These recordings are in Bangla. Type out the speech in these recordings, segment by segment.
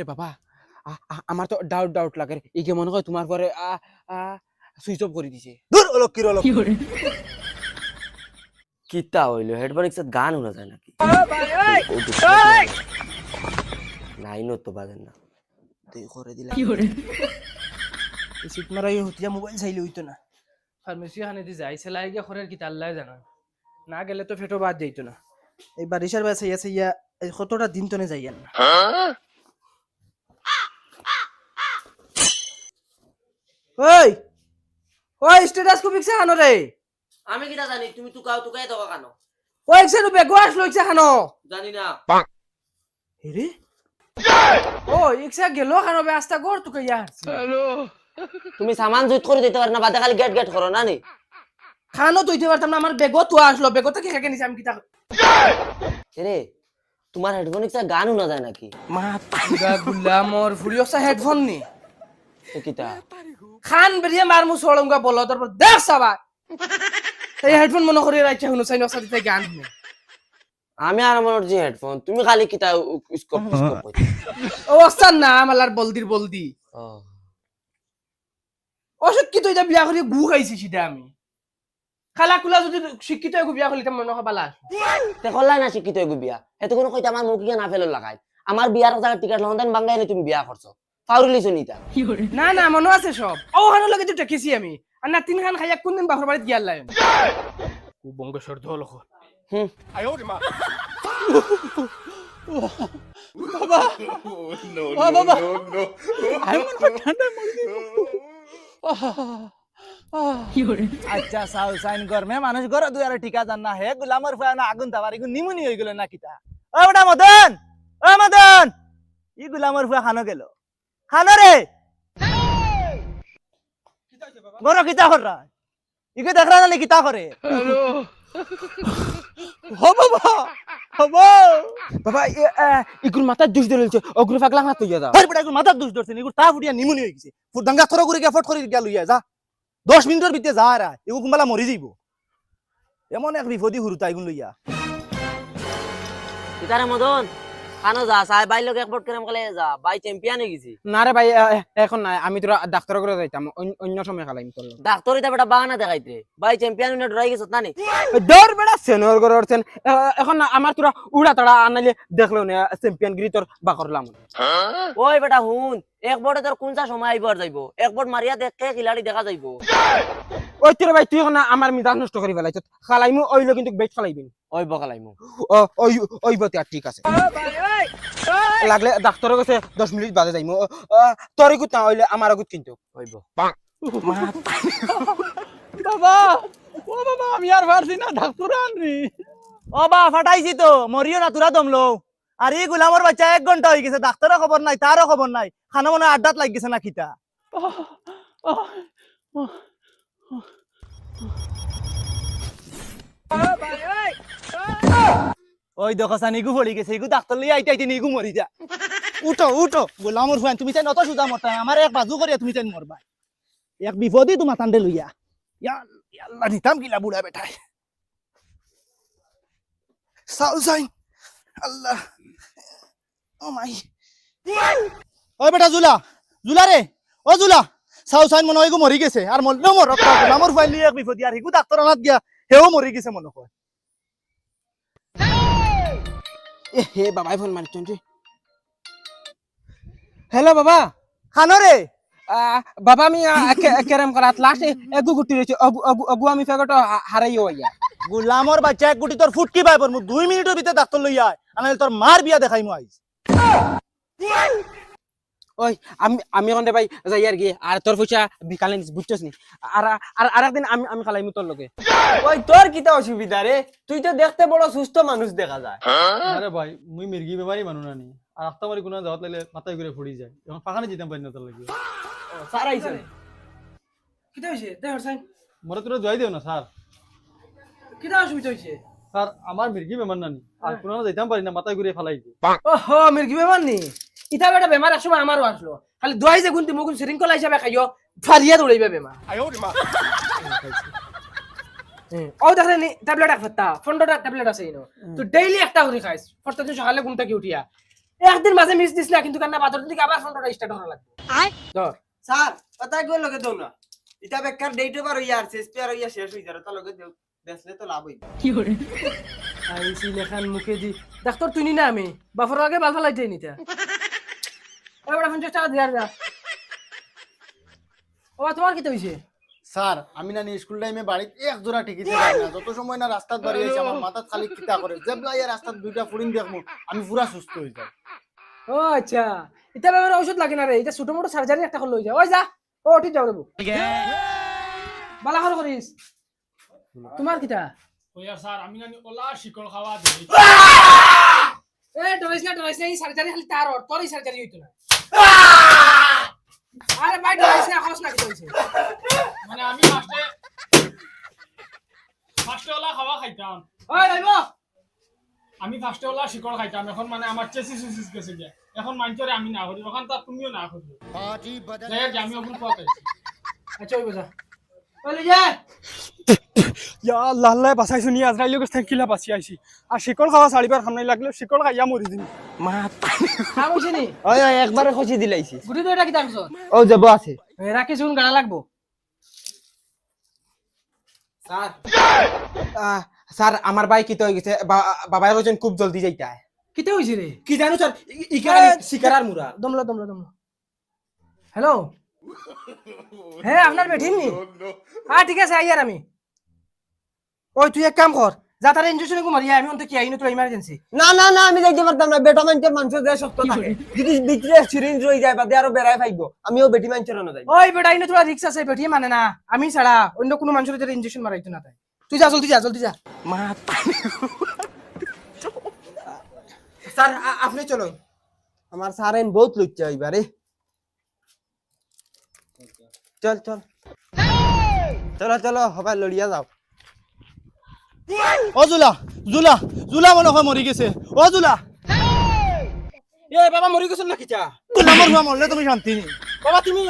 রে বাবা আমার তো ডাউট লাগে এই যে মনে হয় তোমার পরে সুইচ অফ করে দিছে দূর অলক কি কিতা হইলো হেডফোন একসাথে গান শোনা যায় নাকি লাইনও তো বাজে না তুই করে দিলা সিট মারাই হতিয়া মোবাইল চাইলে হইতো না ফার্মেসি খানে দি যাই সেলাই গিয়ে খরের কি আল্লাহ জানা না গেলে তো ফেটো বাদ যাইতো না এই বারিশার বাসে আছে ইয়া কতটা দিন তনে যাইয়ান না ওই ওই স্ট্যাটাস কো পিকছে খানো রে আমি কিটা জানি তুমি তুকাই দাও কেন ওই একসাথে বেগো আসলো ইচ্ছা খানো জানি না রে ও ইচ্ছা গেল খানো বে আস্তা গর তুকে ইয়া তুমি সামান জুত করে দিতে পার না বাদে খালি গেট করো না নি খানো তো ইতে পারতাম না আমার বেগো তো আসলো বেগো তো কি খেকে নিছে আমি কিতা রে তোমার হেডফোন একসাথে গান শোনা যায় নাকি মা পুরা গুলামর ফুরিয়সা হেডফোন নি তো কিতা খান বেরিয়ে মারমু সড়ঙ্গা বলো তারপর দেখ সাবা এই হেডফোন মনে করে রাইছে হুনো সাইন অসাদিতে গান শুনে আমি আর আমার যে হেডফোন তুমি খালি কিতা স্কোপ ও অস্তান না আমালার বলদি অশিক্ষিত এটা বিয়া করে গু খাইছি সেটা আমি খালা কুলা যদি শিক্ষিত হয়ে বিয়া করলিতাম মনে হয় বালা তে করলাই না শিক্ষিত হয়ে বিয়া এত কোনো কইতা আমার মুখ গিয়া না ফেলো লাগাই আমার বিয়ার জায়গা টিকেট লন্ডন বাঙ্গাইলে তুমি বিয়া করছো ফাউরিলিছো নিতা না না মনে আছে সব ও হানো লাগে তো টেকেছি আমি আর না তিন খান খাইয়া কোনদিন বাপর বাড়িতে গিয়াল লাই ও বঙ্গেশ্বর ধল বাবা বাবা আচ্ছা সাউ সাইন গরমে মানুষ গর দুই আর ঠিকা জান না হে গুলামর ফায় না আগুন তাবার ইগু নিমুনি হই গেল না কিতা ও বড়া মদন ই গুলামর ফায় খানো গেল খানো রে গর কিতা কররা ইকে দেখরা না কিতা করে ও বাবা বাবা ইগুর মাথা দুষ ধরেছে অগ্র পাগলা হাত হইয়া দাও আরে বড়া ইগু মাথা দুষ ধরছে ইগু তা ফুটিয়া নিমুনি হই গেছে ফুট দাঙ্গা থর করে গিয়া ফট করে গিয়া লইয়া যা 10 মিনিটের ভিতরে যা রা ইগু কুম্বালা মরি যাইব এমন এক বিপদি হুরুতা ইগুন লইয়া কিতারে মদন খানো যা সাই বাই লোক একপট করে আমকালে যা বাই চ্যাম্পিয়ন হয়ে গেছি না রে ভাই এখন নাই আমি তোরা ডাক্তার করে যাইতাম অন্য সময় খালাইম তোর ডাক্তার এটা বেটা বাহানা দেখাইতে বাই চ্যাম্পিয়ন হয়ে ডরাই গেছত না নি দৌড় বেড়া সেনিয়র করে উঠছেন এখন না আমার তোরা উড়া তাড়া আনাইলে দেখলো না চ্যাম্পিয়ন গিরি তোর বা করলাম ওই বেটা হুন এক বড়ে তোর কোনটা সময় আইবার যাইবো এক বড় মারিয়া দেখে খিলাড়ি দেখা যাইবো ওই তোর ভাই তুই এখন আমার মিজাজ নষ্ট করে ফেলাইছ খালাইমু ওইলো কিন্তু বেট খালাইবিন ওই বকালাইমু ওই বতে আর ঠিক আছে লাগলে ডাক্তারের কাছে 10 মিনিট বাদে যাইমু তোর গুত না হইলে আমার গুত কিন্তু হইব বাবা ও বাবা আমি আর পারছি না ডাক্তার আনরি ও বা ফাটাইছি তো মরিও না তোরা দমলো আর এই গুলামর বাচ্চা 1 ঘন্টা হয়ে গেছে ডাক্তারের খবর নাই তারও খবর নাই খানা মনে আড্ডাত লাগ গেছে না খিতা ওই দেখো সানিগু পড়ি গেছে ইগু ডাক্তার লই আইতে নিগু মরি যা উঠো গোলামর ফুয়ান তুমি চাই নত সুদা মরতা আমার এক বাজু করিয়া তুমি চাই মরবা এক বিপদই তোমার তান্ডে লইয়া আল্লাহ নিতাম গিলা বুড়া বেটাই সাউ সাইন আল্লাহ ও মাই ওই বেটা জুলা রে ও জুলা সাউ সাইন মনে হয় ইগু মরি গেছে আর মরলেও মর গোলামর ফুয়ান লই এক বিপদ আর ইগু ডাক্তার আনাত গিয়া হেও মরি গেছে মনে হয় হে বাবাই ফোন মারছেন রে হ্যালো বাবা খানো রে বাবা আমি কেরাম করাত লাস্ট এগু গুটি রয়েছে অগু আমি ফেগট হারাই হইয়া গুলামর বাচ্চা এক গুটি তোর ফুটকি পাই পর 2 মিনিটের ভিতরে ডাক্তার লই আয় আনাইলে তোর মার বিয়া দেখাইমু আইস ওই আমি এখন ভাই যাই আর কি আর তোর পয়সা বিকালে বুঝছস নি আর আরেকদিন আমি খালাইমু তোর লগে ওই তোর কিতা অসুবিধা রে তুই তো দেখতে বড় সুস্থ মানুষ দেখা যায় আরে ভাই মুই মির্গি বেমারি মানু না নি আর আস্তা মারি কোনা যাওয়াত লাইলে মাথায় ঘুরে ফুড়ি যায় এখন পাখানে যেতাম পারি না তোর লাগি স্যার আইছে কিতা হইছে দেখ সাইন মরে তোরা জয় দিও না স্যার কিতা অসুবিধা হইছে স্যার আমার মির্গি বেমার নানি আর কোনা যাইতাম পারি না মাথায় ঘুরে ফালাই দি ওহো মির্গি বেমার নি ইতা বেটা বেমার একসময় আমারও আসলো খালি দোয়াই যে গুনতি মুগুন শৃঙ্খলা হিসাবে খাইও ফারিয়া দৌড়াইবে বেমার ও দেখলে নি ট্যাবলেট এক ফেতা 15টা ট্যাবলেট আছে ইনো তো ডেইলি একটা করে খাইস প্রত্যেকদিন সকালে ঘুম থেকে উঠিয়া একদিন মাঝে মিস দিস না কিন্তু কান্না বাদর দিকে আবার ফোনটা স্টার্ট করা লাগবে ধর স্যার কথা কই লগে দাও না ইটা বেকার ডেট ওভার হইয়া আর শেষ পেয়ার হইয়া শেষ হই যাবে তা লগে দেও বেসলে তো লাভ হইবে আইসি লেখান মুখে দি ডাক্তার তুই নি না আমি বাফর আগে বাল ফালাই যাই নিতা ওই বড় 50 টাকা দিয়া যা ও তোমার কি তো হইছে স্যার আমি না স্কুল টাইমে বাড়িতে এক জোড়া টিকিতে পাই না যত সময় না রাস্তাত বাড়ি আইছে আমার মাথা খালি কিতা করে জেবলা ইয়া রাস্তাত দুইটা ফুরিন দেখমু আমি পুরা সুস্থ হই যাই ও আচ্ছা এটা ব্যাপারে ওষুধ লাগে না রে এটা ছোট মোটো সার্জারি একটা করলে হই যায় ওই যা ও ঠিক যাও রে বালা করে করিস তোমার কিটা ওয়া স্যার আমি জানি ওলা শিকল খাওয়া দেই এ ডরাইস না এই সার্জারি খালি তার ওর তোরই সার্জারি হইতো না আরে ভাই ডরাইস না খরচ না কি হইছে মানে আমি ফার্স্টে ওলা খাওয়া খাইতাম ওই রইব আমি ফার্স্টে ওলা শিকল খাইতাম এখন মানে আমার চেসিস গেছে যে এখন মানছরে আমি না করি এখন তা তুমিও না করি যাই আমি ওগুলো পাইছি আচ্ছা ওই বুঝা ওই যা ইয়া আল্লাহ আল্লাহ বাঁচাইছো নি আজরাইল গছ থাকিলা বাঁচি আইছি আর শিকল খাওয়া ছাড়িবার খাম নাই লাগলে শিকল খাইয়া মরি দিন খাম হইছে নি ওই ওই একবারে খসি দিলাইছি গুটি তো এটা কি থাকছ ও যাব আছে রাখি শুন গাড়া লাগবো স্যার স্যার আমার ভাই কি তো হয়ে গেছে বাবাই কইছেন খুব জলদি যাইতা কিতে হইছে রে কি জানো স্যার ইকারে শিকারার মুরা দমলো হ্যালো হ্যাঁ আপনার বেঠিন নি হ্যাঁ ঠিক আছে আইয়ার আমি ওই তুই এক কাম কর যা তার ইনজেকশন কো মারিয়া আমি অন্ত কি আইনো তো ইমার্জেন্সি না না না আমি যাইতে পারতাম না বেটা মানছে মানুষ যে শক্ত থাকে যদি ভিতরে সিরিঞ্জ রই যায় বাদে আরো বেড়ায় ফাইবো আমিও বেটি মানছর না যাই ওই বেটা আইনো তোরা রিক্স আছে বেটি মানে না আমি ছাড়া অন্য কোনো মানুষের যারা ইনজেকশন মারাইতো না তাই তুই যা জলদি যা স্যার আপনি চলো আমার সারেন বহুত লুচ্চা হইবারে চল চলো হবাই লড়িয়া যাও ও জুলা জুলা জুলা মনে হয় মরি গেছে ও জুলা এ বাবা মরি গেছ না কিটা জুলা মরলে তুমি শান্তি নি বাবা তুমি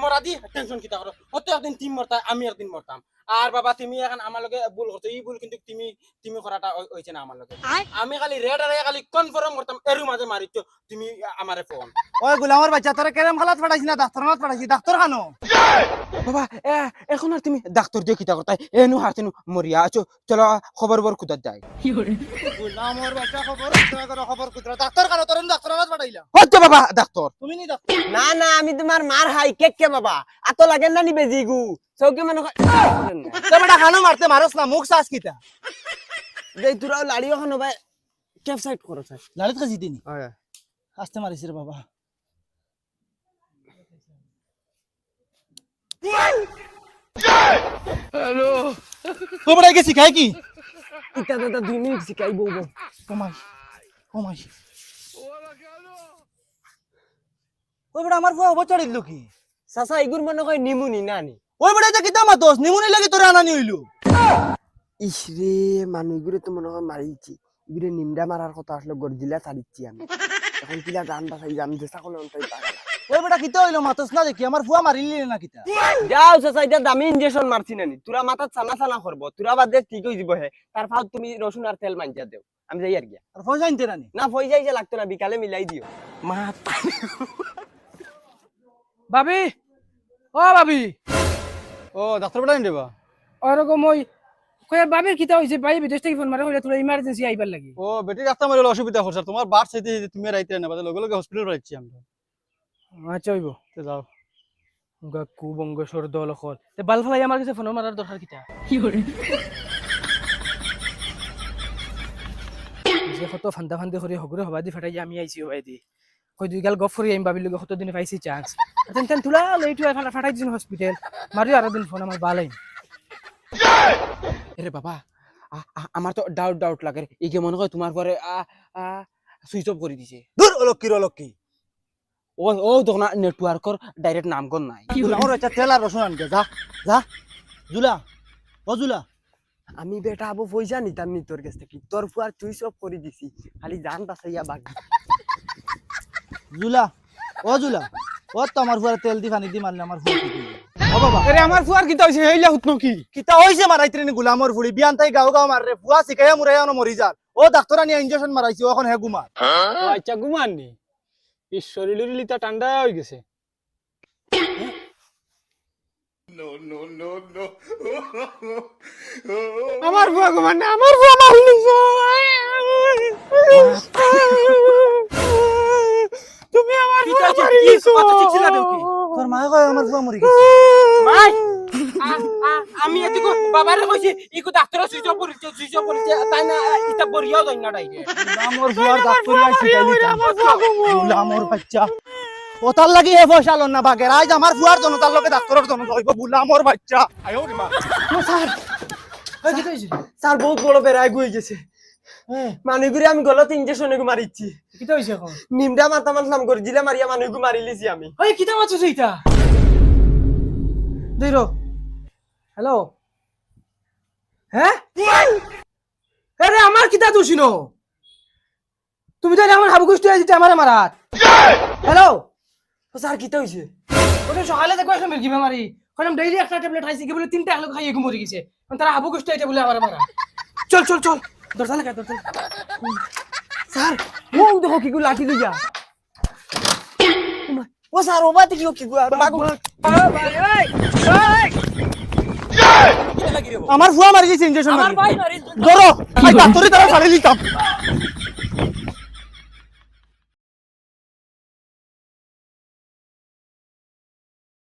মরা দি টেনশন কিটা করো অত একদিন টিম মরতা আমি একদিন মরতাম আর বাবা তুমি এখন আমার লগে ভুল করছো এই ভুল কিন্তু তুমি করাটা হইছে না আমার লগে আমি খালি রেড আর খালি কনফার্ম করতাম এর মাঝে মারিছো তুমি আমারে ফোন ওই গোলামের বাচ্চা তোরা কেরম খালাত পাঠাইছি না ডাক্তার মাত পাঠাইছি ডাক্তার খানো বাবা এখন আর তুমি ডাক্তার দিয়ে কিটা করতা এনু হাসিনু মরিয়া আছো চলো খবর খুদার যায় গোলামের বাচ্চা খবর কুতরা ডাক্তার খানো তোর ডাক্তার মাত পাঠাইলা হচ্ছে বাবা ডাক্তার তুমি নি ডাক্তার না না আমি তোমার মার হাই কে বাবা আতো লাগেন না নি বেজি গু চৌকি মানে বেটা খানো মারতে মারস না মুখ সাস কিতা দেই তুরাও লাড়িও খানো ভাই ক্যাপসাইট করো স্যার লালিত কাজি দিনি হয় আসতে মারিস রে বাবা হ্যালো ও বড় গেছি খাই কি ইটা দাদা 2 মিনিট শিখাই বলবো কমাই ওই বড় আমার ফুয়া বছর দিল কি চাচা এগুর মনে হয় নিমুনি না নি ওই বড় এটা কিতা মাতস নিমুনি লাগি তোরে আনানি হইলো ইস রে মানুষগুলো তো মনে হয় মারিছি এগুলো নিমডা মারার কথা আসলে গর্জিলা ছাড়িচ্ছি আমি এখন কিলা গান বাসাই আমি চেষ্টা করলে অন্তই পাগল ওই বড় কিতা হইলো মাতস না দেখি আমার ফুয়া মারিলি না কিতা যাও চাচা এটা দামি ইনজেকশন মারছি নানি তোরা মাথাত চানা করবো তোরা বাদ দে ঠিক হয়ে যাব হে তার ফাল তুমি রসুন আর তেল মাঞ্জা দেও আমি যাই আর গিয়া আর পয়সা আনতে নানি না ফই যাইছে লাগতো না বিকালে মিলাই দিও ভাবি ও ভাবি ও ডাক্তার বেটা দেবা ওরকম ওই কই ভাবির কিতা হইছে ভাই বিদেশ থেকে ফোন মারে হইলে তোরা ইমার্জেন্সি আইবার লাগি ও বেটি রাস্তা মারিলে অসুবিধা করছ তোমার বাট চাইতে তুমি রাইতে না বাদে লগে লগে হসপিটাল পাইছি আমরা আচ্ছা হইব তে যাও কুবঙ্গ সর দল খল তে বাল ফলাই আমার কাছে ফোন মারার দরকার কিতা যে কত ফান্দা করে হগরে হবা দি ফাটাই আমি আইছি হবাই দি কই দুই গাল গফ করি আমি ভাবিল কত দিনে পাইছি চান্স তেন তুলা লেটু ফাটাই দিন হসপিটাল মারি আর দিন ফোন আমার বালাই আরে বাবা আমার তো ডাউট লাগে এই যে মনে হয় তোমার পরে সুইচ অফ করে দিছে দূর অলক্ষী ও তখন নেটওয়ার্কর ডাইরেক্ট নামগন নাই আমার বাচ্চা তেল আর রসুন আনকে যা জুলা ও জুলা আমি বেটা আবু পয়সা নিতাম নি তোর কাছ থেকে তোর ফুয়ার চুইস অফ করে দিছি খালি জান বাসাইয়া বাকি জুলা ও তো আমার ফুয়ার তেল দি পানি দি মারলে আমার ফুয়া কি করবে? ও বাবা আরে আমার ফুয়ার কিতা হইছে হেইলা হুতনো কি কিতা হইছে মারাইতে নি গোলামর ফুড়ি বিয়ান তাই গাও মার রে ফুয়া শিখাইয়া মুরাইয়া ন মরি যার ও ডাক্তার আনিয়া ইনজেকশন মারাইছি এখন হে ঘুমা আচ্ছা ঘুমান নি এই শরীরের লিতা ঠান্ডা হয়ে গেছে আমার বুয়া ঘুমান না আমার বুয়া মারলি তুমি আমার কি বুয়া কইছে? মারি কি কথা চিল্লা দেও কি? তোর মা কয় আমার বুয়া মরি গেছে মাই আমি এদিকে বাবারে কইছি ইকো ডাক্তার সুইচ পড়িছে তাই না ইটা বরিয়াও যাই না ডাইরে আমার বুয়ার ডাক্তার আইছে আমার বাচ্চা ও তার লাগি হে পয়সা লন না বাগের আজ আমার বুয়ার জন্য তার লগে ডাক্তারের জন্য হইব বুলা আমার বাচ্চা ওই কি হইছে স্যার বহুত বড় বেড়াই গুই গেছে মানুষগুলি আমি গলত ইঞ্জেকশন মারিছি কি হইছে এখন নিমডা মারতাম মারলাম গরজিলা মারিয়া মানুষগু মারি লিছি আমি ওই কিতা মারছস এইটা দেইরো হ্যালো হ্যাঁ আরে আমার কিতা দোষিনো তুমি তো আমার হাবু কষ্ট দিতে আমারে মারাত হ্যালো স্যার কিতা হইছে ওটা সকালে দেখো এখন মির্গি বেমারি কইলাম ডেইলি একটা ট্যাবলেট খাইছি কি বলে তিনটা একলগ খাইয়ে ঘুম মরে গেছে তারা হাবু কষ্ট এটা বলে আমারে মারা চল চল চল দরজা লাগা দরজা স্যার ও দেখো কি গু লাঠি লইয়া ও স্যার ও বাতে কি গু বাগু আমার বুয়া মারি গেছে ইনজেকশন আমার মারি ভাই মারি ধরো আই ডাক্তারি তারা ছাড়ি লিতাম